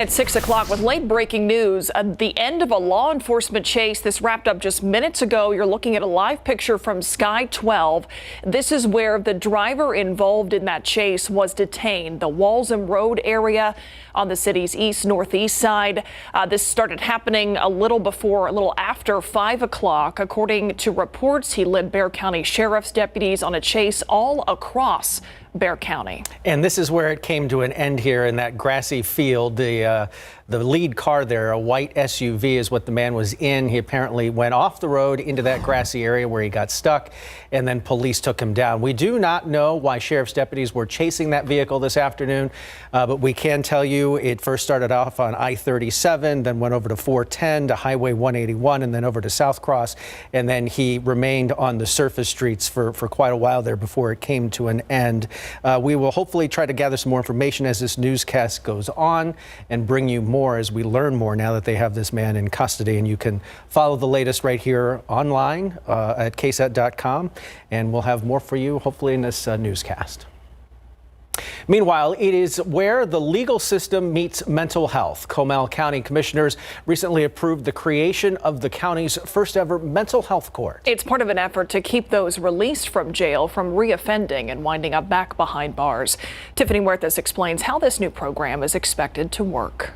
At 6 o'clock with late breaking news, the end of a law enforcement chase. This wrapped up just minutes ago. You're looking at a live picture from Sky 12. This is where the driver involved in that chase was detained. The Walsham Road area on the city's east-northeast side. This started happening a little after 5 o'clock. According to reports, he led Bexar County Sheriff's deputies on a chase all across Bexar County. And this is where it came to an end here in that grassy field. The lead car there, a white SUV, is what the man was in. He apparently went off the road into that grassy area where he got stuck, and then police took him down. We do not know why sheriff's deputies were chasing that vehicle this afternoon, but we can tell you it first started off on I-37, then went over to 410 to Highway 181, and then over to South Cross, and then he remained on the surface streets for quite a while there before it came to an end. We will hopefully try to gather some more information as this newscast goes on and bring you more as we learn more now that they have this man in custody. And you can follow the latest right here online at KSAT.com, and we'll have more for you hopefully in this newscast. Meanwhile, it is where the legal system meets mental health. Comal County commissioners recently approved the creation of the county's first ever mental health court. It's part of an effort to keep those released from jail from reoffending and winding up back behind bars. Tiffany Huertas explains how this new program is expected to work.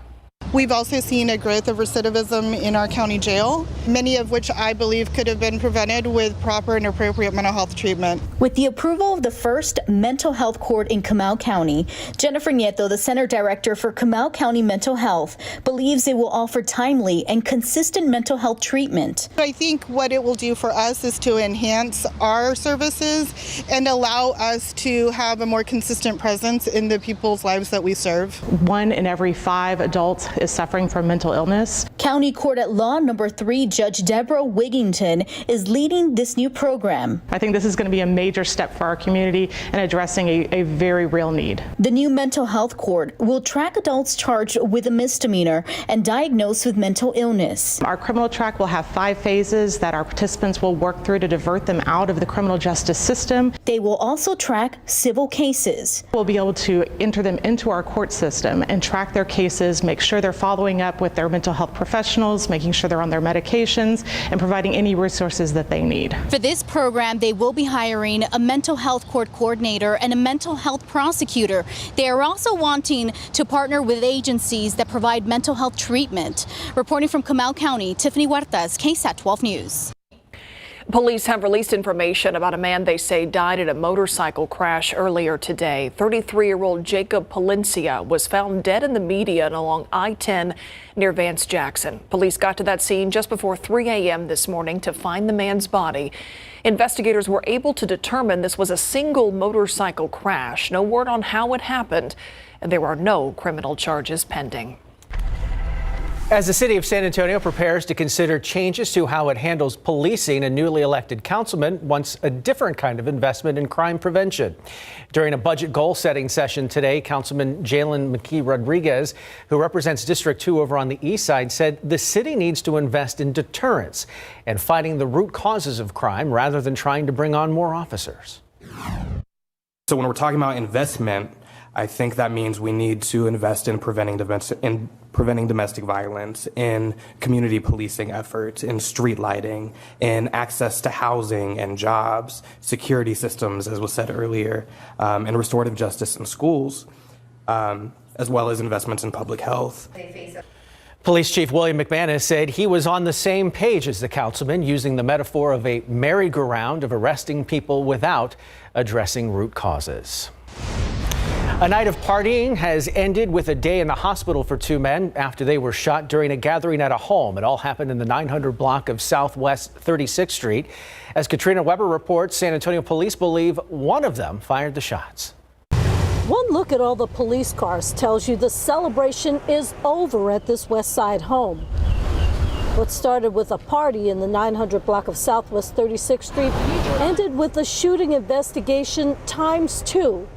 We've also seen a growth of recidivism in our county jail, many of which I believe could have been prevented with proper and appropriate mental health treatment. With the approval of the first mental health court in Comal County, Jennifer Nieto, the Center Director for Comal County Mental Health, believes it will offer timely and consistent mental health treatment. I think what it will do for us is to enhance our services and allow us to have a more consistent presence in the people's lives that we serve. 1 in every 5 adults is suffering from mental illness. County Court at Law Number 3 Judge Deborah Wigington is leading this new program. I think this is going to be a major step for our community in addressing a very real need. The new mental health court will track adults charged with a misdemeanor and diagnosed with mental illness. Our criminal track will have 5 phases that our participants will work through to divert them out of the criminal justice system. They will also track civil cases. We'll be able to enter them into our court system and track their cases, make sure they're following up with their mental health professionals, making sure they're on their medications, and providing any resources that they need. For this program, they will be hiring a mental health court coordinator and a mental health prosecutor. They are also wanting to partner with agencies that provide mental health treatment. Reporting from Comal County, Tiffany Huertas, KSAT 12 News. Police have released information about a man they say died in a motorcycle crash earlier today. 33-year-old Jacob Palencia was found dead in the median along I-10 near Vance Jackson. Police got to that scene just before 3 a.m. this morning to find the man's body. Investigators were able to determine this was a single motorcycle crash. No word on how it happened, and there are no criminal charges pending. As the city of San Antonio prepares to consider changes to how it handles policing, a newly elected councilman wants a different kind of investment in crime prevention. During a budget goal-setting session today, Councilman Jalen McKee Rodriguez, who represents District 2 over on the east side, said the city needs to invest in deterrence and fighting the root causes of crime rather than trying to bring on more officers. So when we're talking about investment, I think that means we need to invest in preventing domestic violence, in community policing efforts, in street lighting, in access to housing and jobs, security systems, as was said earlier, and restorative justice in schools, as well as investments in public health. Police Chief William McManus said he was on the same page as the councilman, using the metaphor of a merry-go-round of arresting people without addressing root causes. A night of partying has ended with a day in the hospital for 2 men after they were shot during a gathering at a home. It all happened in the 900 block of Southwest 36th Street. As Katrina Weber reports, San Antonio police believe one of them fired the shots. One look at all the police cars tells you the celebration is over at this West Side home. What started with a party in the 900 block of Southwest 36th Street ended with a shooting investigation ×2.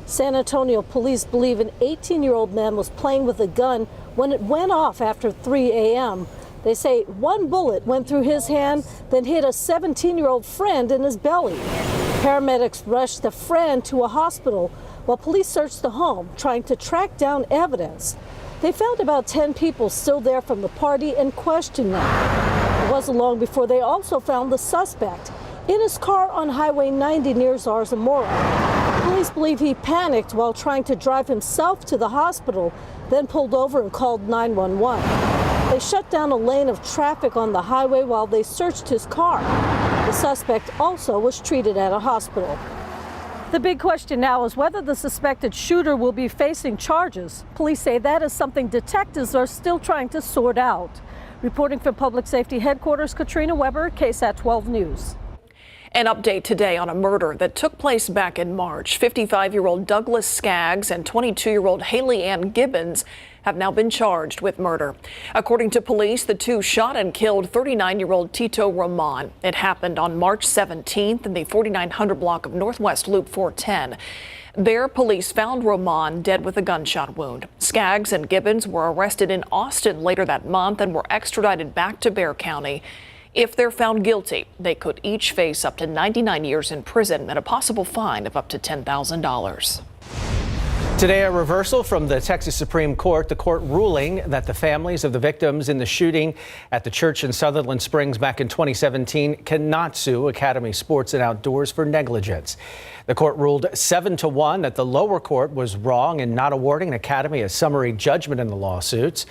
San Antonio police believe an 18-year-old man was playing with a gun when it went off after 3 a.m. They say one bullet went through his hand, then hit a 17-year-old friend in his belly. Paramedics rushed the friend to a hospital while police searched the home, trying to track down evidence. They found about 10 people still there from the party and questioned them. It wasn't long before they also found the suspect in his car on Highway 90 near Zarzamora. Police believe he panicked while trying to drive himself to the hospital, then pulled over and called 911. They shut down a lane of traffic on the highway while they searched his car. The suspect also was treated at a hospital. The big question now is whether the suspected shooter will be facing charges. Police say that is something detectives are still trying to sort out. Reporting from Public Safety Headquarters, Katrina Weber, KSAT 12 News. An update today on a murder that took place back in March. 55-year-old Douglas Skaggs and 22-year-old Haley Ann Gibbons have now been charged with murder. According to police, the two shot and killed 39-year-old TITO Roman. It happened on March 17th in the 4900 block of Northwest Loop 410. There, police found Roman dead with a gunshot wound. Skaggs and Gibbons were arrested in Austin later that month and were extradited back to Bexar County. If they're found guilty, they could each face up to 99 years in prison and a possible fine of up to $10,000. Today, a reversal from the Texas Supreme Court, the court ruling that the families of the victims in the shooting at the church in Sutherland Springs back in 2017 cannot sue Academy Sports and Outdoors for negligence. The court ruled 7-1 that the lower court was wrong in not awarding Academy a summary judgment in the lawsuits.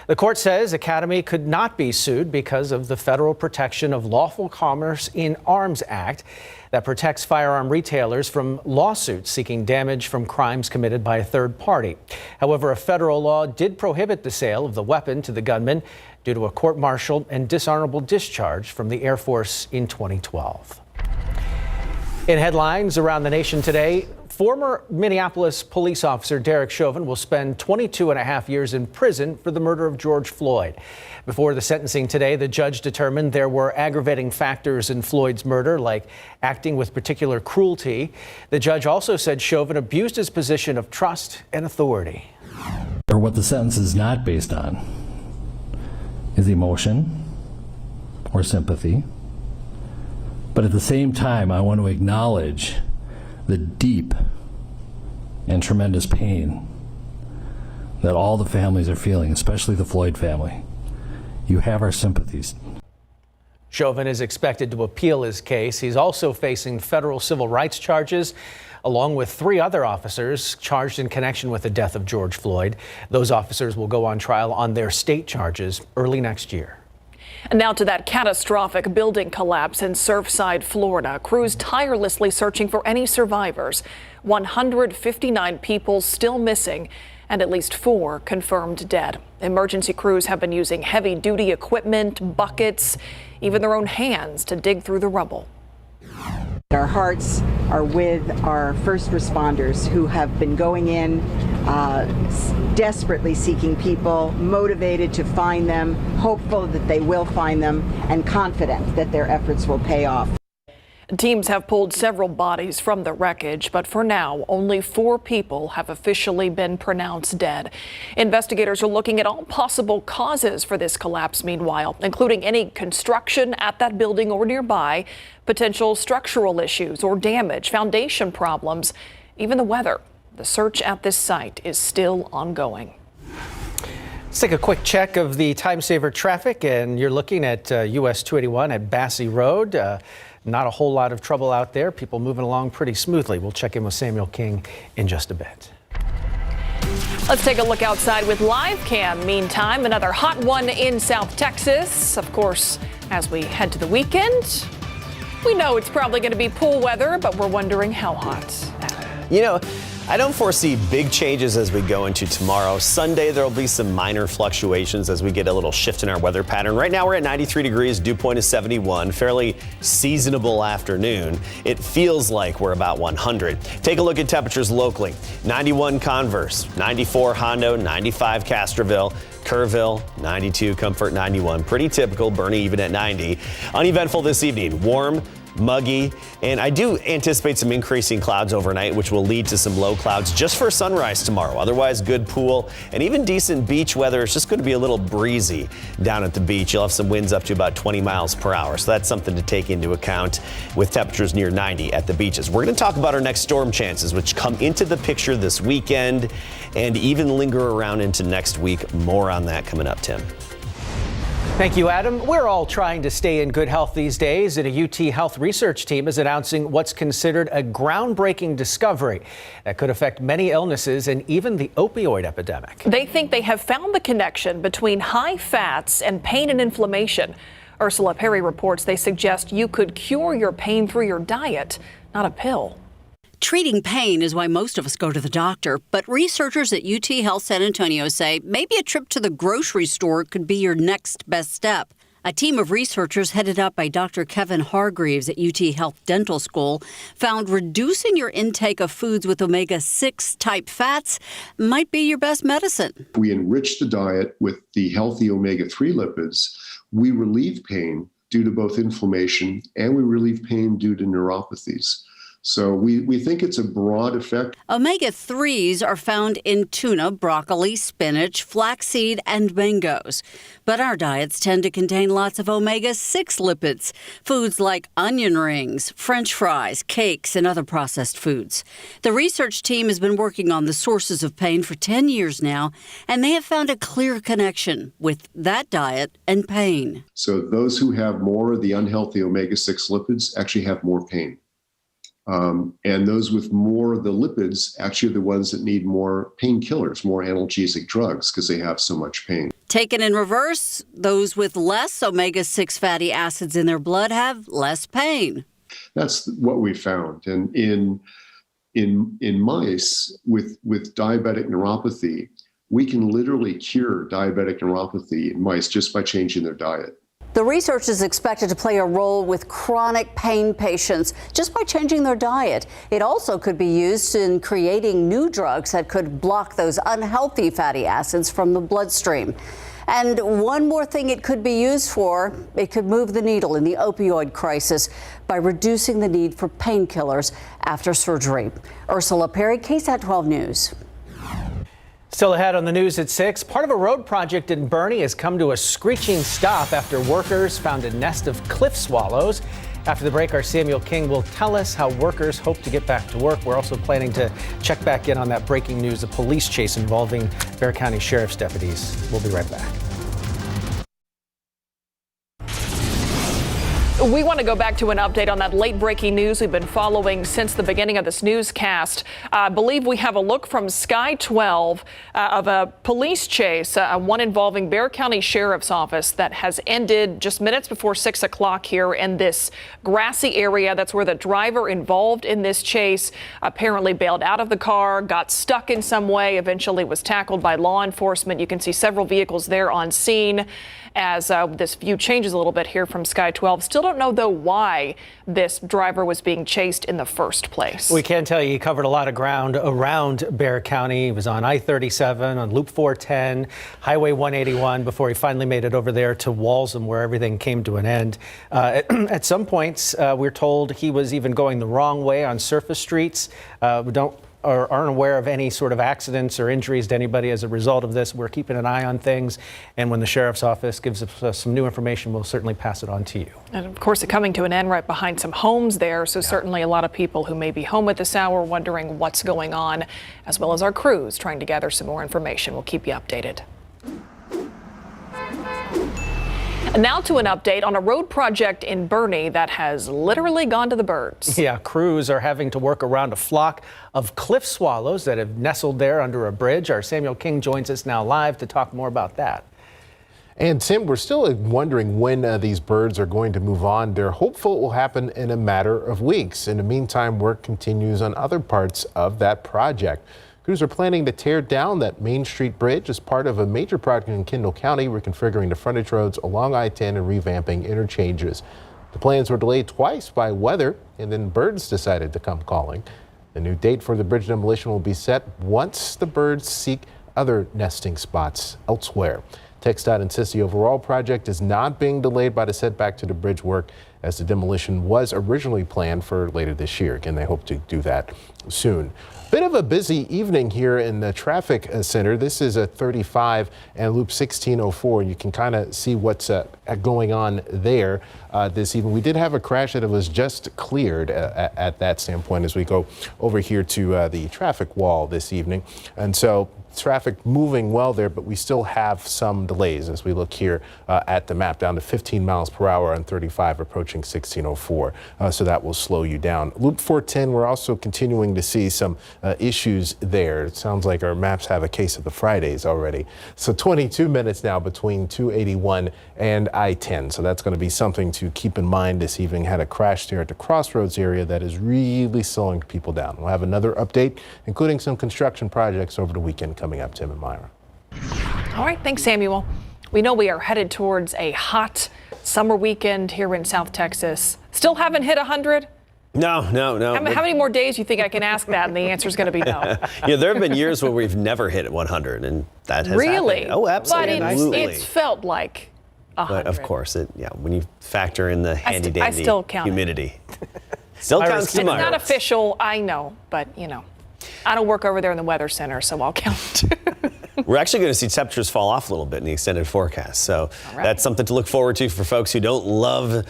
The court says Academy could not be sued because of the Federal Protection of Lawful Commerce in Arms Act that protects firearm retailers from lawsuits seeking damage from crimes committed by a third party. However, a federal law did prohibit the sale of the weapon to the gunman due to a court-martial and dishonorable discharge from the Air Force in 2012. In headlines around the nation today, former Minneapolis police officer Derek Chauvin will spend 22.5 years in prison for the murder of George Floyd. Before the sentencing today, the judge determined there were aggravating factors in Floyd's murder, like acting with particular cruelty. The judge also said Chauvin abused his position of trust and authority. Or what the sentence is not based on is emotion or sympathy. But at the same time, I want to acknowledge the deep and tremendous pain that all the families are feeling, especially the Floyd family. You have our sympathies. Chauvin is expected to appeal his case. He's also facing federal civil rights charges, along with 3 other officers charged in connection with the death of George Floyd. Those officers will go on trial on their state charges early next year. And now to that catastrophic building collapse in Surfside, Florida. Crews tirelessly searching for any survivors. 159 people still missing and at least 4 confirmed dead. Emergency crews have been using heavy-duty equipment, buckets, even their own hands to dig through the rubble. Our hearts are with our first responders who have been going in, desperately seeking people, motivated to find them, hopeful that they will find them, and confident that their efforts will pay off. Teams have pulled several bodies from the wreckage, but for now, only 4 people have officially been pronounced dead. Investigators are looking at all possible causes for this collapse meanwhile, including any construction at that building or nearby, potential structural issues or damage, foundation problems, even the weather. The search at this site is still ongoing. Let's take a quick check of the time-saver traffic, and you're looking at US 281 at Bassey Road. Not a whole lot of trouble out there. People moving along pretty smoothly. We'll check in with Samuel King in just a bit. Let's take a look outside with live cam. Meantime, another hot one in South Texas. Of course, as we head to the weekend, we know it's probably going to be pool weather, but we're wondering how hot. You know, I don't foresee big changes as we go into tomorrow. Sunday, there'll be some minor fluctations as we get a little shift in our weather pattern. Right now, we're at 93 degrees. Dew point is 71. Fairly seasonable afternoon. It feels like we're about 100. Take a look at temperatures locally. 91 Converse, 94 Hondo, 95 Castroville, Kerrville, 92, Comfort 91. Pretty typical. Bernie even at 90. Uneventful this evening. Warm, muggy, and I do anticipate some increasing clouds overnight, which will lead to some low clouds just for sunrise tomorrow. Otherwise, good pool and even decent beach weather. It's just going to be a little breezy down at the beach. You'll have some winds up to about 20 miles per hour, so that's something to take into account with temperatures near 90 at the beaches. We're going to talk about our next storm chances, which come into the picture this weekend and even linger around into next week. More on that coming up, Tim. Thank you, Adam. We're all trying to stay in good health these days, and a UT Health research team is announcing what's considered a groundbreaking discovery that could affect many illnesses and even the opioid epidemic. They think they have found the connection between high fats and pain and inflammation. Ursula Perry reports they suggest you could cure your pain through your diet, not a pill. Treating pain is why most of us go to the doctor, but researchers at UT Health San Antonio say maybe a trip to the grocery store could be your next best step. A team of researchers headed up by Dr. Kevin Hargreaves at UT Health Dental School found reducing your intake of foods with omega-6 type fats might be your best medicine. We enrich the diet with the healthy omega-3 lipids. We relieve pain due to both inflammation and we relieve pain due to neuropathies. So we think it's a broad effect. Omega-3s are found in tuna, broccoli, spinach, flaxseed, and mangoes. But our diets tend to contain lots of omega-6 lipids, foods like onion rings, French fries, cakes, and other processed foods. The research team has been working on the sources of pain for 10 years now, and they have found a clear connection with that diet and pain. So those who have more of the unhealthy omega-6 lipids actually have more pain. And those with more of the lipids actually are the ones that need more painkillers, more analgesic drugs, because they have so much pain. Taken in reverse, those with less omega-6 fatty acids in their blood have less pain. That's what we found. And in mice with diabetic neuropathy, we can literally cure diabetic neuropathy in mice just by changing their diet. The research is expected to play a role with chronic pain patients just by changing their diet. It also could be used in creating new drugs that could block those unhealthy fatty acids from the bloodstream. And one more thing it could be used for, it could move the needle in the opioid crisis by reducing the need for painkillers after surgery. Ursula Perry, KSAT 12 News. Still ahead on the news at 6, part of a road project in Boerne has come to a screeching stop after workers found a nest of cliff swallows. After the break, our Samuel King will tell us how workers hope to get back to work. We're also planning to check back in on that breaking news, a police chase involving Bexar County Sheriff's deputies. We'll be right back. We want to go back to an update on that late breaking news we've been following since the beginning of this newscast. I believe we have a look from Sky 12 of a police chase, one involving Bexar County Sheriff's Office that has ended just minutes before 6 o'clock here in this grassy area. That's where the driver involved in this chase apparently bailed out of the car, got stuck in some way, eventually was tackled by law enforcement. You can see several vehicles there on scene. As this view changes a little bit here from Sky 12. Still don't know, though, why this driver was being chased in the first place. We can tell you he covered a lot of ground around Bexar County. He was on I-37, on Loop 410, Highway 181 before he finally made it over there to Walsham, where everything came to an end. At some points, we're told he was even going the wrong way on surface streets. We aren't aware of any sort of accidents or injuries to anybody as a result of this. We're keeping an eye on things, and when the sheriff's office gives us some new information, we'll certainly pass it on to you. And of course, it coming to an end right behind some homes there, so certainly a lot of people who may be home at this hour wondering what's going on, as well as our crews trying to gather some more information. We'll keep you updated. Now to an update on a road project in Boerne that has literally gone to the birds. Yeah, crews are having to work around a flock of cliff swallows that have nestled there under a bridge. Our Samuel King joins us now live to talk more about that. And Tim, we're still wondering when these birds are going to move on. They're hopeful it will happen in a matter of weeks. In the meantime, work continues on other parts of that project. Crews are planning to tear down that Main Street Bridge as part of a major project in Kendall County, reconfiguring the frontage roads along I-10 and revamping interchanges. The plans were delayed twice by weather, and then birds decided to come calling. The new date for the bridge demolition will be set once the birds seek other nesting spots elsewhere. TxDOT insists the overall project is not being delayed by the setback to the bridge work, as the demolition was originally planned for later this year. Again, they hope to do that soon. Bit of a busy evening here in the traffic center. This is a 35 and Loop 1604. You can kind of see what's going on there this evening. We did have a crash that was just cleared at that standpoint as we go over here to the traffic wall this evening. And so traffic moving well there, but we still have some delays as we look here at the map, down to 15 miles per hour on 35 approaching 1604. So that will slow you down. Loop 410, we're also continuing to see some issues there. It sounds like our maps have a case of the Fridays already. So 22 minutes now between 281 and I-10. So that's going to be something to keep in mind this evening. Had a crash there at the Crossroads area that is really slowing people down. We'll have another update, including some construction projects over the weekend coming up. Tim and Myra. All right, thanks, Samuel. We know we are headed towards a hot summer weekend here in South Texas. Still haven't hit 100? No. How many more days do you think I can ask that? And the answer is going to be no. Yeah, there have been years where we've never hit 100, and that has really happened. Oh, absolutely. But it's felt like 100. But of course, when you factor in the handy-dandy humidity. Still counts to Myra. It's not official, I know, but I don't work over there in the weather center, so I'll count. We're actually going to see temperatures fall off a little bit in the extended forecast. So that's something to look forward to for folks who don't love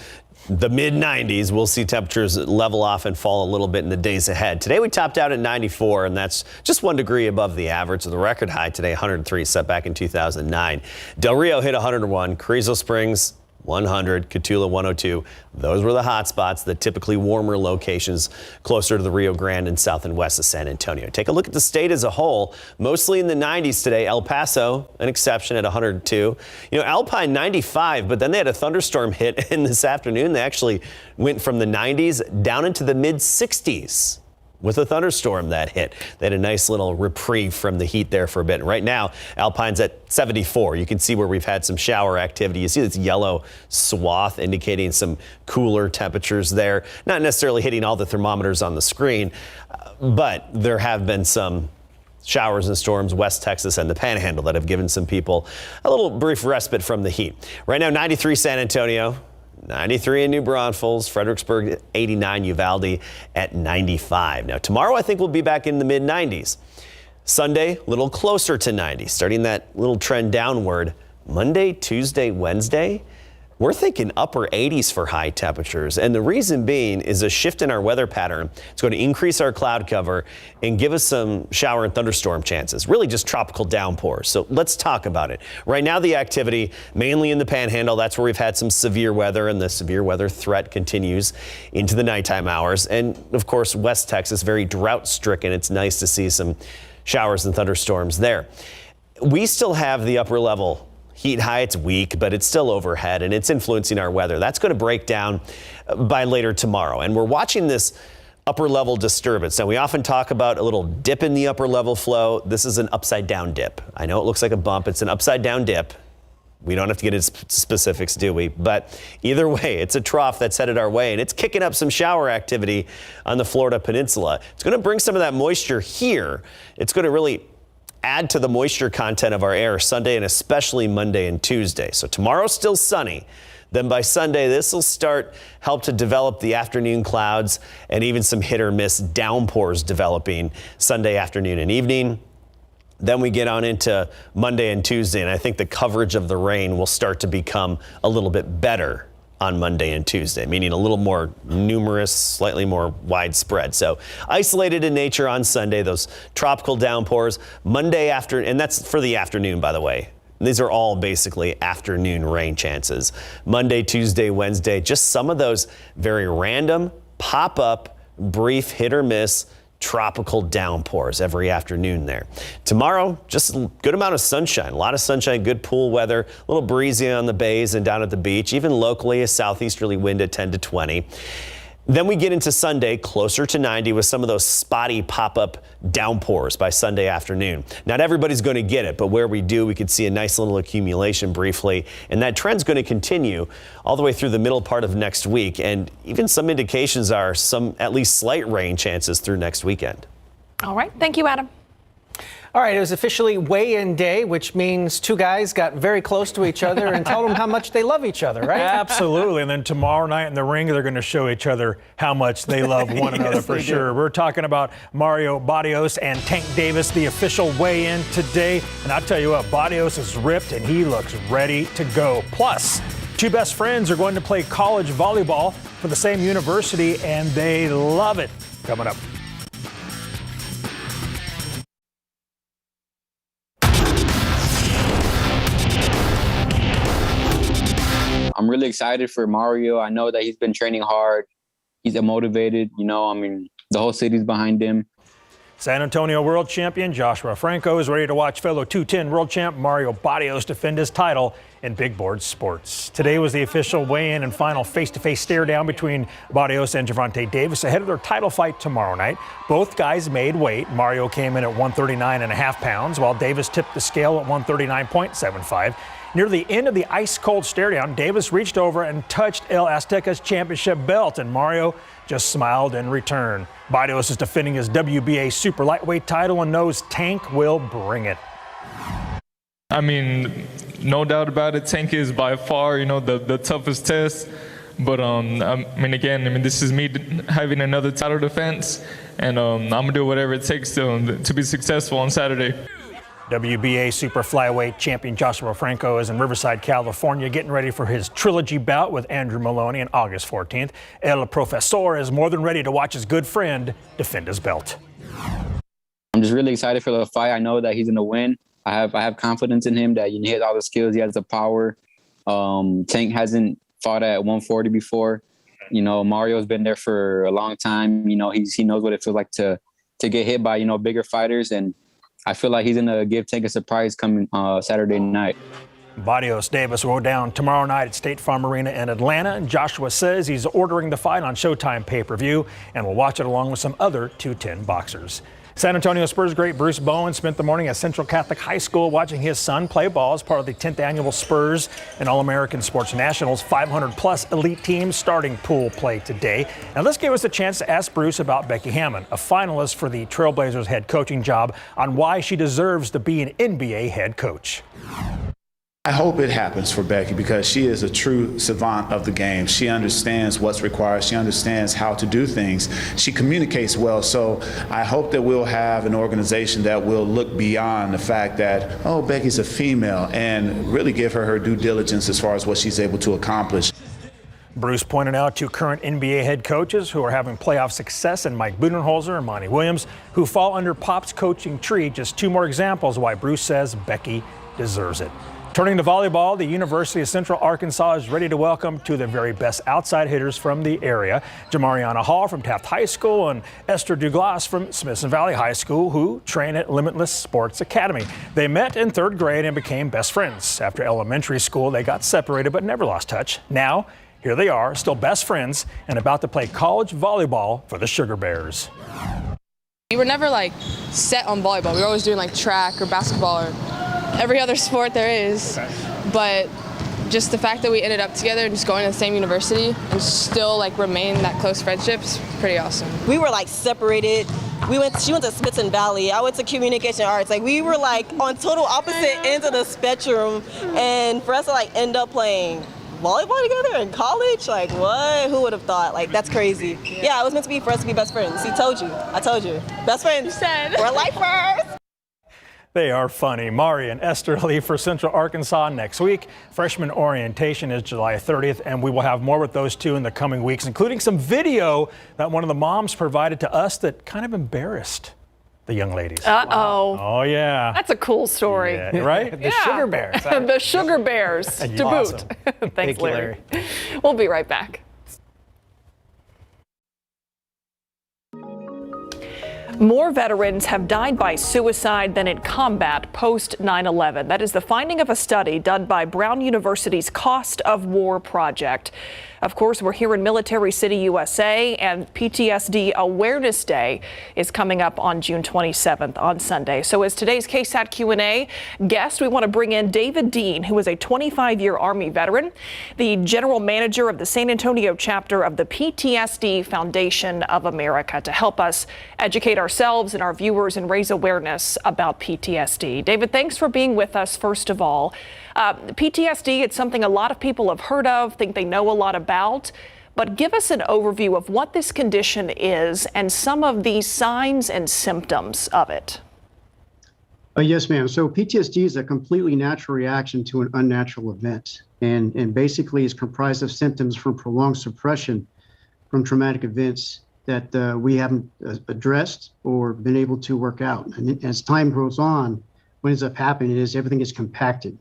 the mid-90s. We'll see temperatures level off and fall a little bit in the days ahead. Today we topped out at 94, and that's just 1 degree above the average. So the record high today, 103, set back in 2009. Del Rio hit 101, Carrizo Springs 100, Cotulla 102. Those were the hot spots, the typically warmer locations closer to the Rio Grande and south and west of San Antonio. Take a look at the state as a whole, mostly in the 90s today. El Paso, an exception at 102. Alpine 95, but then they had a thunderstorm hit in this afternoon. They actually went from the 90s down into the mid 60s. With a thunderstorm that hit. They had a nice little reprieve from the heat there for a bit. And right now, Alpine's at 74. You can see where we've had some shower activity. You see this yellow swath indicating some cooler temperatures there. Not necessarily hitting all the thermometers on the screen, but there have been some showers and storms, West Texas and the Panhandle, that have given some people a little brief respite from the heat. Right now, 93 San Antonio. 93 in New Braunfels, Fredericksburg 89, Uvalde at 95. Now tomorrow I think we'll be back in the mid 90s. Sunday, a little closer to 90, starting that little trend downward. Monday, Tuesday, Wednesday, we're thinking upper 80s for high temperatures. And the reason being is a shift in our weather pattern. It's going to increase our cloud cover and give us some shower and thunderstorm chances, really just tropical downpours. So let's talk about it. Right now, the activity mainly in the Panhandle. That's where we've had some severe weather, and the severe weather threat continues into the nighttime hours. And of course, West Texas, very drought stricken. It's nice to see some showers and thunderstorms there. We still have the upper level heat high. It's weak, but it's still overhead, and it's influencing our weather. That's going to break down by later tomorrow. And we're watching this upper level disturbance. Now, we often talk about a little dip in the upper level flow. This is an upside down dip. I know it looks like a bump. It's an upside down dip. We don't have to get into specifics, do we? But either way, it's a trough that's headed our way, and it's kicking up some shower activity on the Florida Peninsula. It's going to bring some of that moisture here. It's going to really add to the moisture content of our air Sunday and especially Monday and Tuesday. So tomorrow's still sunny. Then by Sunday, this will help to develop the afternoon clouds and even some hit or miss downpours developing Sunday afternoon and evening. Then we get on into Monday and Tuesday, and I think the coverage of the rain will start to become a little bit better on Monday and Tuesday, meaning a little more numerous, slightly more widespread. So isolated in nature on Sunday, those tropical downpours. Monday after, and that's for the afternoon, by the way. These are all basically afternoon rain chances. Monday, Tuesday, Wednesday, just some of those very random, pop-up, brief hit or miss tropical downpours every afternoon there. Tomorrow, just a good amount of sunshine, a lot of sunshine, good pool weather, a little breezy on the bays and down at the beach, even locally a southeasterly wind at 10 to 20. Then we get into Sunday, closer to 90 with some of those spotty pop-up downpours by Sunday afternoon. Not everybody's going to get it, but where we do, we could see a nice little accumulation briefly. And that trend's going to continue all the way through the middle part of next week. And even some indications are some at least slight rain chances through next weekend. All right. Thank you, Adam. All right, it was officially weigh-in day, which means two guys got very close to each other and told them how much they love each other, right? Absolutely. And then tomorrow night in the ring, they're going to show each other how much they love one another for sure. We're talking about Mario Barrios and Tank Davis, the official weigh-in today. And I'll tell you what, Barrios is ripped and he looks ready to go. Plus, two best friends are going to play college volleyball for the same university, and they love it. Coming up. I'm really excited for Mario. I know that he's been training hard. He's motivated. You know, I mean, the whole city's behind him. San Antonio world champion Joshua Franco is ready to watch fellow 210 world champ Mario Barrios defend his title in big board sports. Today was the official weigh-in and final face-to-face stare-down between Barrios and Gervonta Davis ahead of their title fight tomorrow night. Both guys made weight. Mario came in at 139.5 pounds, while Davis tipped the scale at 139.75. Near the end of the ice-cold stare-down, Davis reached over and touched El Azteca's championship belt, and Mario just smiled in return. Barrios is defending his WBA super lightweight title and knows Tank will bring it. I mean, no doubt about it, Tank is by far, the toughest test. But, this is me having another title defense, and I'm going to do whatever it takes to be successful on Saturday. WBA super flyweight champion Joshua Franco is in Riverside, California, getting ready for his trilogy bout with Andrew Maloney on August 14th. El Profesor is more than ready to watch his good friend defend his belt. I'm just really excited for the fight. I know that he's going to win. I have confidence in him that he has all the skills. He has the power. Tank hasn't fought at 140 before. Mario's been there for a long time. He knows what it feels like to get hit by, bigger fighters. And I feel like he's going to give Tank a surprise coming Saturday night. Barrios Davis will go down tomorrow night at State Farm Arena in Atlanta. And Joshua says he's ordering the fight on Showtime pay-per-view and will watch it along with some other 210 boxers. San Antonio Spurs great Bruce Bowen spent the morning at Central Catholic High School watching his son play ball as part of the 10th annual Spurs and All-American Sports Nationals 500-plus elite team starting pool play today. Now, this gave us a chance to ask Bruce about Becky Hammon, a finalist for the Trailblazers head coaching job, on why she deserves to be an NBA head coach. I hope it happens for Becky because she is a true savant of the game. She understands what's required. She understands how to do things. She communicates well. So I hope that we'll have an organization that will look beyond the fact that, oh, Becky's a female, and really give her due diligence as far as what she's able to accomplish. Bruce pointed out two current NBA head coaches who are having playoff success in Mike Budenholzer and Monty Williams, who fall under Pop's coaching tree. Just two more examples why Bruce says Becky deserves it. Turning to volleyball, the University of Central Arkansas is ready to welcome two of the very best outside hitters from the area, Jamariana Hall from Taft High School and Esther Douglas from Smithson Valley High School, who train at Limitless Sports Academy. They met in third grade and became best friends. After elementary school, they got separated but never lost touch. Now, here they are, still best friends and about to play college volleyball for the Sugar Bears. We were never set on volleyball. We were always doing track or basketball or every other sport there is. But just the fact that we ended up together and just going to the same university and still remain that close friendship is pretty awesome. We were separated. She went to Smithson Valley. I went to communication arts. We were on total opposite ends of the spectrum, and for us to end up playing volleyball together in college, what? Who would have thought? That's crazy. Yeah, it was meant to be for us to be best friends. I told you. Best friends. You said. We're lifers. They are funny. Mari and Esther leave for Central Arkansas next week. Freshman orientation is July 30th, and we will have more with those two in the coming weeks, including some video that one of the moms provided to us that kind of embarrassed the young ladies. Uh-oh. Wow. Oh, yeah. That's a cool story. Yeah, right? The Sugar Bears. The Sugar Bears, to awesome. boot. Thanks, Larry. We'll be right back. More veterans have died by suicide than in combat post 9/11. That is the finding of a study done by Brown University's Cost of War Project. Of course, we're here in Military City, USA, and PTSD Awareness Day is coming up on June 27th on Sunday. So as today's KSAT Q&A guest, we want to bring in David Dean, who is a 25-year Army veteran, the general manager of the San Antonio chapter of the PTSD Foundation of America, to help us educate ourselves and our viewers and raise awareness about PTSD. David, thanks for being with us, first of all. PTSD, it's something a lot of people have heard of, think they know a lot about, but give us an overview of what this condition is and some of the signs and symptoms of it. Yes, ma'am. So PTSD is a completely natural reaction to an unnatural event, and basically is comprised of symptoms from prolonged suppression from traumatic events that we haven't addressed or been able to work out. And as time goes on, what ends up happening is everything is compacted.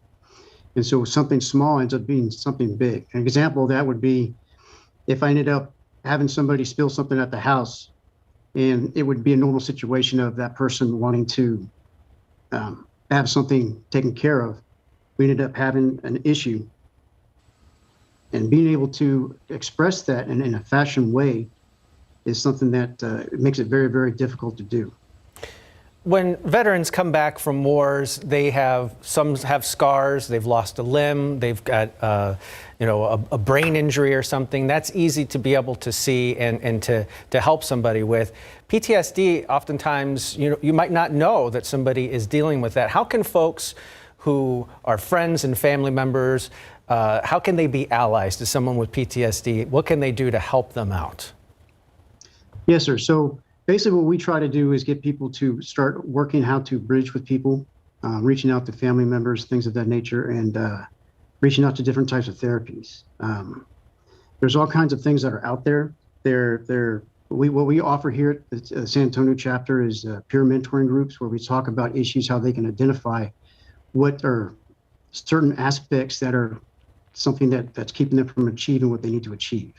And so something small ends up being something big. An example of that would be if I ended up having somebody spill something at the house, and it would be a normal situation of that person wanting to have something taken care of. We ended up having an issue. And being able to express that in a fashion way is something that makes it very, very difficult to do. When veterans come back from wars, some have scars, they've lost a limb, they've got a brain injury or something. That's easy to be able to see and to help somebody with. PTSD, oftentimes, you might not know that somebody is dealing with that. How can folks who are friends and family members, how can they be allies to someone with PTSD? What can they do to help them out? Yes, sir. So basically what we try to do is get people to start working how to bridge with people, reaching out to family members, things of that nature, and reaching out to different types of therapies. There's all kinds of things that are out there. What we offer here at the San Antonio chapter is peer mentoring groups where we talk about issues, how they can identify what are certain aspects that are something that's keeping them from achieving what they need to achieve.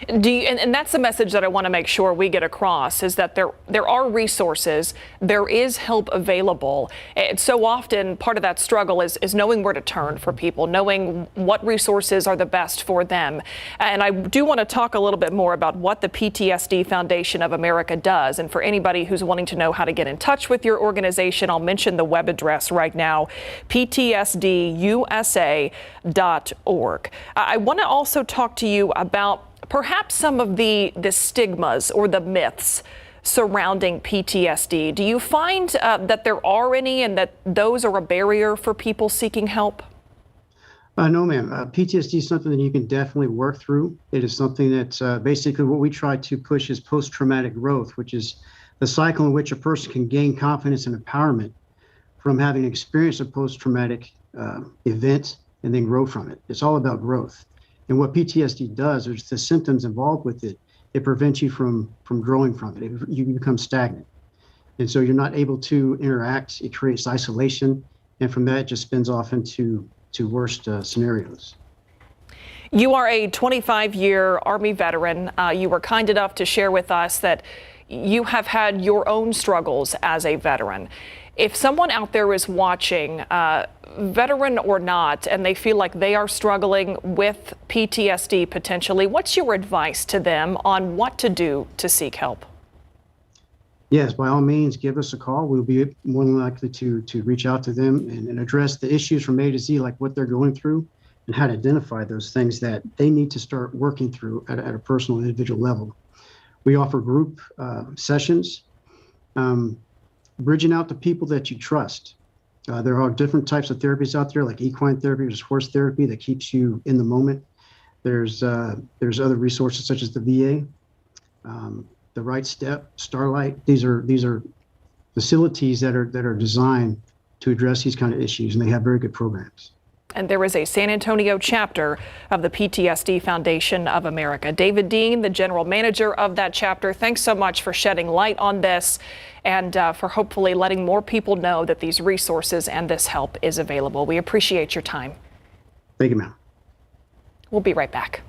And that's the message that I want to make sure we get across, is that there are resources, there is help available. And so often part of that struggle is knowing where to turn for people, knowing what resources are the best for them. And I do want to talk a little bit more about what the PTSD Foundation of America does. And for anybody who's wanting to know how to get in touch with your organization, I'll mention the web address right now, ptsdusa.org. I want to also talk to you about perhaps some of the stigmas or the myths surrounding PTSD. Do you find that there are any and that those are a barrier for people seeking help? No, ma'am. PTSD is something that you can definitely work through. It is something that's basically what we try to push is post-traumatic growth, which is the cycle in which a person can gain confidence and empowerment from having experienced a post-traumatic event and then grow from it. It's all about growth. And what PTSD does, there's the symptoms involved with it. It prevents you from growing from it. You become stagnant. And so you're not able to interact. It creates isolation. And from that, it just spins off into worst scenarios. You are a 25-year Army veteran. You were kind enough to share with us that you have had your own struggles as a veteran. If someone out there is watching, veteran or not, and they feel like they are struggling with PTSD potentially, what's your advice to them on what to do to seek help? Yes, by all means, give us a call. We'll be more than likely to reach out to them and address the issues from A to Z, like what they're going through and how to identify those things that they need to start working through at a personal individual level. We offer group sessions, bridging out to people that you trust. There are different types of therapies out there, like equine therapy, there's horse therapy that keeps you in the moment. There's other resources such as the VA, the Right Step, Starlight. These are facilities that are designed to address these kind of issues, and they have very good programs. And there is a San Antonio chapter of the PTSD Foundation of America. David Dean, the general manager of that chapter, thanks so much for shedding light on this and for hopefully letting more people know that these resources and this help is available. We appreciate your time. Thank you, ma'am. We'll be right back.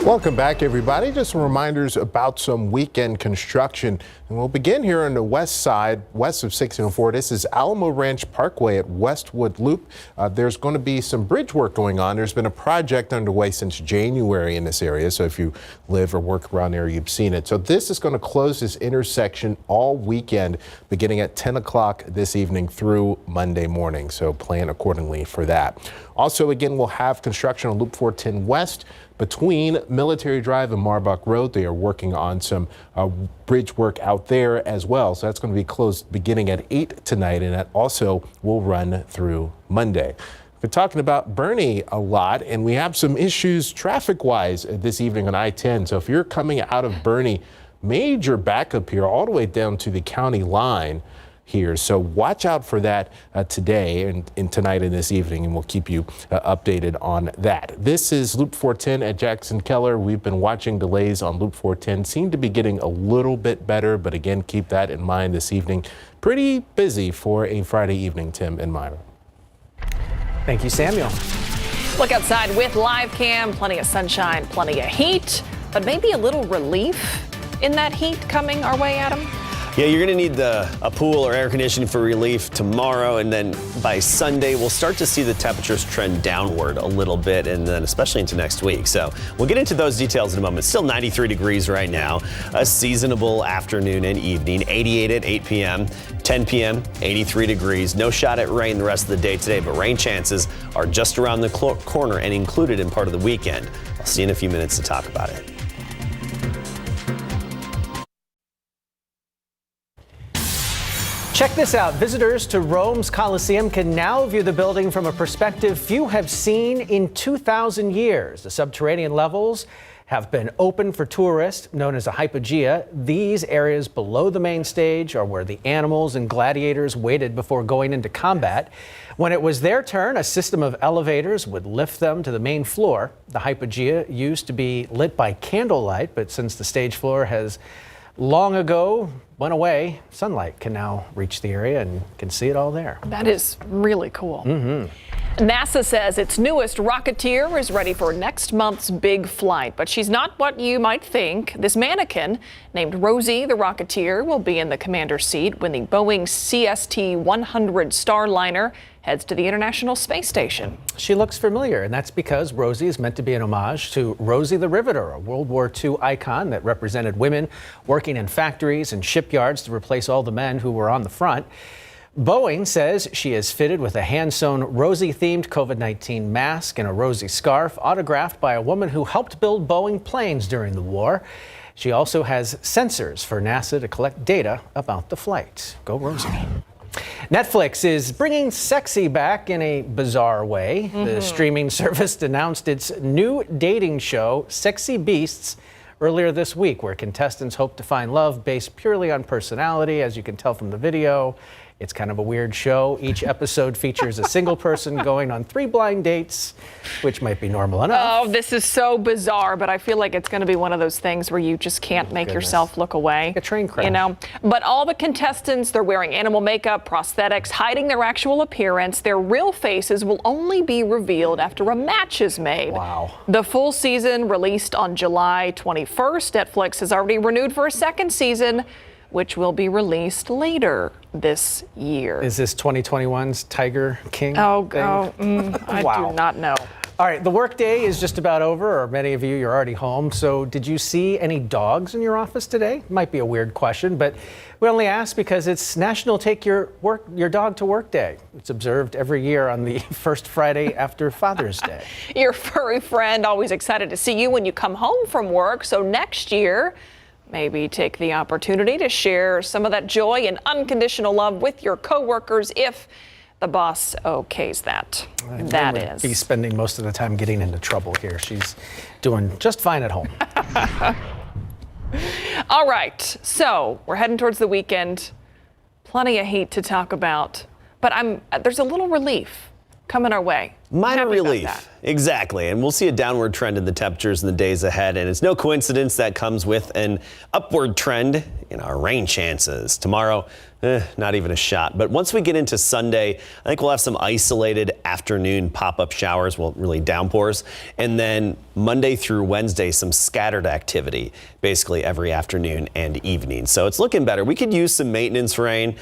Welcome back, everybody. Just some reminders about some weekend construction. And we'll begin here on the west side, west of 604. This is Alamo Ranch Parkway at Westwood Loop. There's going to be some bridge work going on. There's been a project underway since January in this area. So if you live or work around there, you've seen it. So this is going to close this intersection all weekend, beginning at 10 o'clock this evening through Monday morning. So plan accordingly for that. Also, again, we'll have construction on Loop 410 West between Military Drive and Marbach Road. They are working on some bridge work out there as well. So that's going to be closed beginning at 8 tonight, and that also will run through Monday. We're talking about Bernie a lot, and we have some issues traffic-wise this evening on I-10. So if you're coming out of Bernie, major backup here all the way down to the county line here. So watch out for that today and tonight and this evening, and we'll keep you updated on that. This is Loop 410 at Jackson Keller. We've been watching delays on Loop 410. Seem to be getting a little bit better, but again, keep that in mind this evening. Pretty busy for a Friday evening, Tim and Myra. Thank you, Samuel. Look outside with live cam, plenty of sunshine, plenty of heat, but maybe a little relief in that heat coming our way, Adam? Yeah, you're going to need a pool or air conditioning for relief tomorrow, and then by Sunday, we'll start to see the temperatures trend downward a little bit, and then especially into next week. So we'll get into those details in a moment. Still 93 degrees right now, a seasonable afternoon and evening, 88 at 8 p.m., 10 p.m., 83 degrees. No shot at rain the rest of the day today, but rain chances are just around the corner and included in part of the weekend. I'll see you in a few minutes to talk about it. Check this out. Visitors to Rome's Colosseum can now view the building from a perspective few have seen in 2,000 years. The subterranean levels have been open for tourists, known as a hypogea. These areas below the main stage are where the animals and gladiators waited before going into combat. When it was their turn, a system of elevators would lift them to the main floor. The hypogea used to be lit by candlelight, but since the stage floor has long ago went away, sunlight can now reach the area and can see it all there. That is really cool. NASA says its newest Rocketeer is ready for next month's big flight, but she's not what you might think. This mannequin, named Rosie the Rocketeer, will be in the commander's seat when the Boeing CST-100 Starliner heads to the International Space Station. She looks familiar, and that's because Rosie is meant to be an homage to Rosie the Riveter, a World War II icon that represented women working in factories and shipyards to replace all the men who were on the front. Boeing says she is fitted with a hand-sewn Rosie-themed COVID-19 mask and a Rosie scarf autographed by a woman who helped build Boeing planes during the war. She also has sensors for NASA to collect data about the flight. Go Rosie. Netflix is bringing sexy back in a bizarre way. The streaming service announced its new dating show, Sexy Beasts, earlier this week, where contestants hope to find love based purely on personality. As you can tell from the video, it's kind of a weird show. Each episode features a single person going on 3 blind dates, which might be normal enough. Oh, this is so bizarre, but I feel like it's going to be one of those things where you just can't make yourself look away. A train crash. You know, but all the contestants, they're wearing animal makeup, prosthetics, hiding their actual appearance. Their real faces will only be revealed after a match is made. Wow. The full season released on July 21st. Netflix has already renewed for a second season, which will be released later this year. Is this 2021's Tiger King? I Wow. do not know. All right, the workday is just about over, or many of you, you're already home. So did you see any dogs in your office today? Might be a weird question, but we only ask because it's National Take Your Dog to Work Day. It's observed every year on the first Friday after Father's Day. Your furry friend always excited to see you when you come home from work. So next year, maybe take the opportunity to share some of that joy and unconditional love with your coworkers if the boss okays that. That is. Be spending most of the time getting into trouble here. She's doing just fine at home. All right, so we're heading towards the weekend. Plenty of heat to talk about, but there's a little relief coming our way. Minor Happy about relief. that. Exactly. And we'll see a downward trend in the temperatures in the days ahead. And it's no coincidence that comes with an upward trend in our rain chances. Tomorrow, not even a shot. But once we get into Sunday, I think we'll have some isolated afternoon pop-up showers, well, really downpours. And then Monday through Wednesday, some scattered activity, basically every afternoon and evening. So it's looking better. We could use some maintenance rain,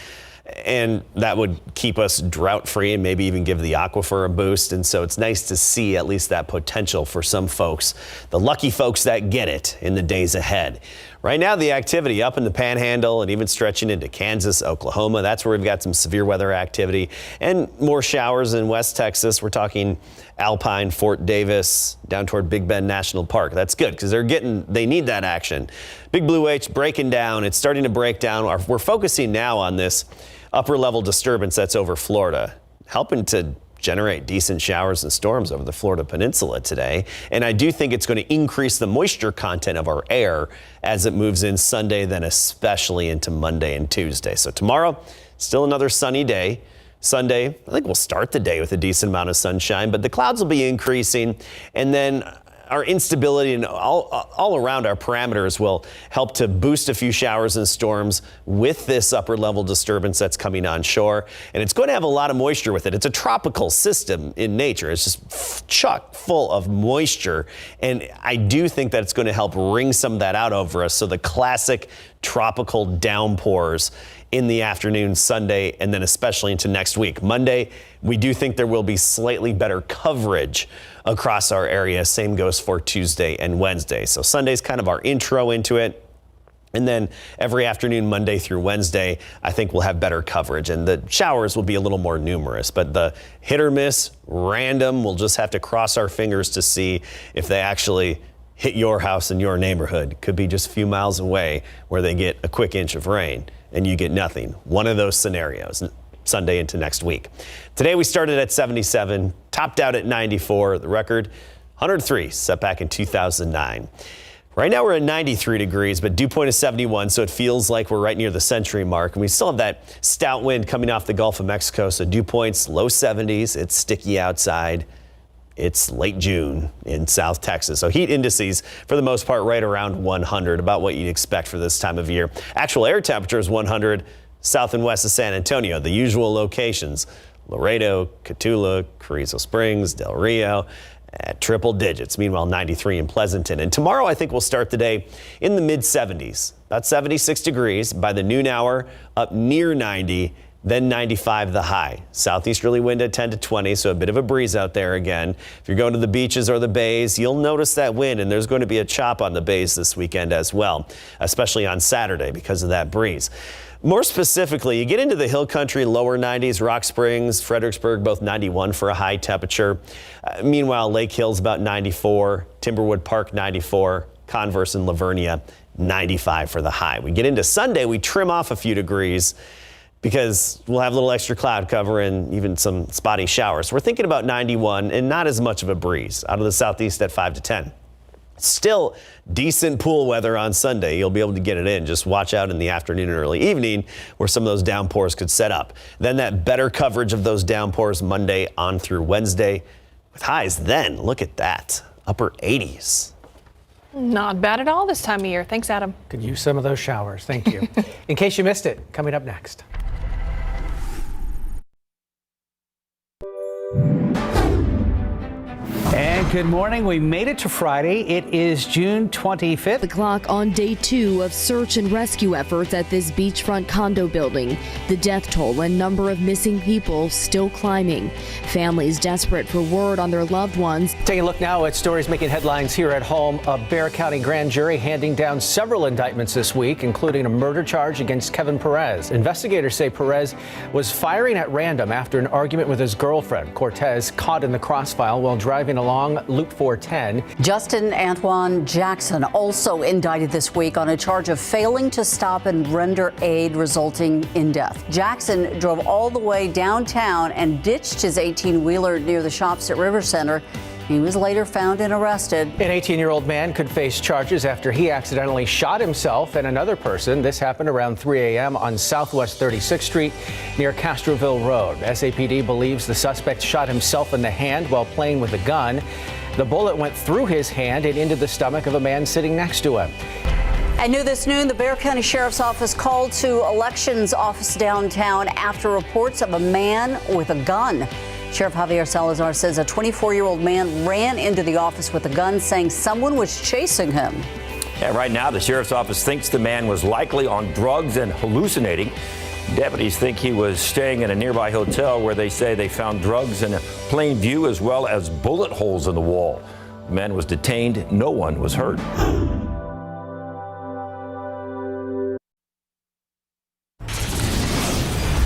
and that would keep us drought free and maybe even give the aquifer a boost. And so it's nice to see at least that potential for some folks, the lucky folks that get it in the days ahead. Right now, the activity up in the Panhandle and even stretching into Kansas, Oklahoma, that's where we've got some severe weather activity and more showers in West Texas. We're talking Alpine, Fort Davis, down toward Big Bend National Park. That's good because they need that action. Big Blue H breaking down. It's starting to break down. We're focusing now on this upper level disturbance that's over Florida, helping to generate decent showers and storms over the Florida Peninsula today. And I do think it's going to increase the moisture content of our air as it moves in Sunday, then especially into Monday and Tuesday. So tomorrow, still another sunny day. Sunday, I think we'll start the day with a decent amount of sunshine, but the clouds will be increasing, and then our instability and all around our parameters will help to boost a few showers and storms with this upper level disturbance that's coming on shore. And it's going to have a lot of moisture with it. It's a tropical system in nature. It's just chock full of moisture. And I do think that it's going to help wring some of that out over us. So the classic tropical downpours in the afternoon Sunday, and then especially into next week. Monday, we do think there will be slightly better coverage across our area. Same goes for Tuesday and Wednesday. So Sunday's kind of our intro into it. And then every afternoon, Monday through Wednesday, I think we'll have better coverage, and the showers will be a little more numerous. But the hit or miss, random, we'll just have to cross our fingers to see if they actually hit your house in your neighborhood. Could be just a few miles away where they get a quick inch of rain and you get nothing. One of those scenarios, Sunday into next week. Today we started at 77, topped out at 94. The record, 103, set back in 2009. Right now we're at 93 degrees, but dew point is 71, so it feels like we're right near the century mark. And we still have that stout wind coming off the Gulf of Mexico, so dew points low 70s. It's sticky outside. It's late June in South Texas. So heat indices, for the most part, right around 100, about what you'd expect for this time of year. Actual air temperature is 100 south and west of San Antonio, the usual locations. Laredo, Cotulla, Carrizo Springs, Del Rio, at triple digits. Meanwhile, 93 in Pleasanton. And tomorrow, I think we'll start the day in the mid 70s, about 76 degrees. By the noon hour, up near 90. Then 95 the high. Southeasterly wind at 10 to 20, so a bit of a breeze out there again. If you're going to the beaches or the bays, you'll notice that wind, and there's going to be a chop on the bays this weekend as well, especially on Saturday because of that breeze. More specifically, you get into the hill country, lower 90s, Rock Springs, Fredericksburg, both 91 for a high temperature. Meanwhile, Lake Hill's about 94, Timberwood Park 94, Converse and Lavernia 95 for the high. We get into Sunday, we trim off a few degrees, because we'll have a little extra cloud cover and even some spotty showers. We're thinking about 91 and not as much of a breeze out of the southeast at 5 to 10. Still decent pool weather on Sunday. You'll be able to get it in. Just watch out in the afternoon and early evening where some of those downpours could set up. Then that better coverage of those downpours Monday on through Wednesday with highs then. Look at that. Upper 80s. Not bad at all this time of year. Thanks, Adam. Could use some of those showers. Thank you. In case you missed it, coming up next. And good morning. We made it to Friday. It is June 25th. The clock on day 2 of search and rescue efforts at this beachfront condo building. The death toll and number of missing people still climbing. Families desperate for word on their loved ones. Taking a look now at stories making headlines here at home. A Bexar County grand jury handing down several indictments this week, including a murder charge against Kevin Perez. Investigators say Perez was firing at random after an argument with his girlfriend. Cortez caught in the crossfire while driving along Loop 410. Justin Antoine Jackson also indicted this week on a charge of failing to stop and render aid resulting in death. Jackson drove all the way downtown and ditched his 18-wheeler near the Shops at River Center. He was later found and arrested. An 18-year-old man could face charges after he accidentally shot himself and another person. This happened around 3 a.m. on Southwest 36th Street near Castroville Road. SAPD believes the suspect shot himself in the hand while playing with a gun. The bullet went through his hand and into the stomach of a man sitting next to him. And new this noon, the Bexar County Sheriff's Office called to Elections Office downtown after reports of a man with a gun. Sheriff Javier Salazar says a 24-year-old man ran into the office with a gun, saying someone was chasing him. Yeah, right now, the Sheriff's Office thinks the man was likely on drugs and hallucinating. Deputies think he was staying in a nearby hotel where they say they found drugs in plain view as well as bullet holes in the wall. The man was detained. No one was hurt.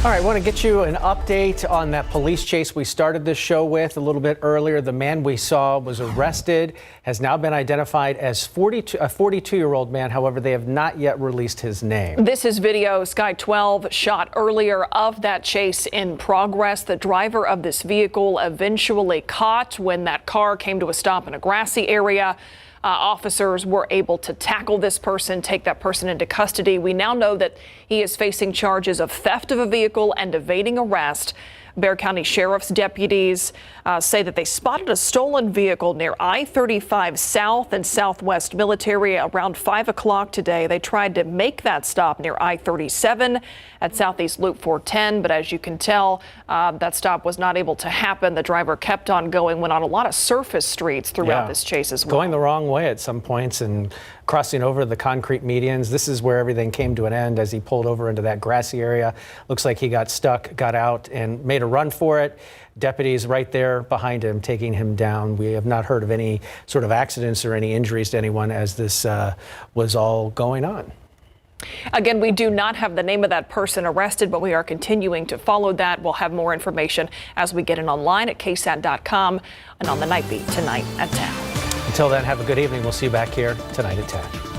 All right, I want to get you an update on that police chase we started this show with a little bit earlier. The man we saw was arrested, has now been identified as a 42-year-old man. However, they have not yet released his name. This is video Sky 12 shot earlier of that chase in progress. The driver of this vehicle eventually caught when that car came to a stop in a grassy area. Officers were able to tackle this person, take that person into custody. We now know that he is facing charges of theft of a vehicle and evading arrest. Bexar County Sheriff's deputies say that they spotted a stolen vehicle near I-35 South and Southwest Military around 5 o'clock today. They tried to make that stop near I-37 at Southeast Loop 410, but as you can tell, that stop was not able to happen. The driver kept on going, went on a lot of surface streets throughout this chase as well. Going the wrong way at some points and crossing over the concrete medians. This is where everything came to an end as he pulled over into that grassy area. Looks like he got stuck, got out, and made a run for it. Deputies right there behind him taking him down. We have not heard of any sort of accidents or any injuries to anyone as this was all going on. Again, we do not have the name of that person arrested, but we are continuing to follow that. We'll have more information as we get it online at KSAT.com and on the Night Beat tonight at 10. Until then, have a good evening. We'll see you back here tonight at 10.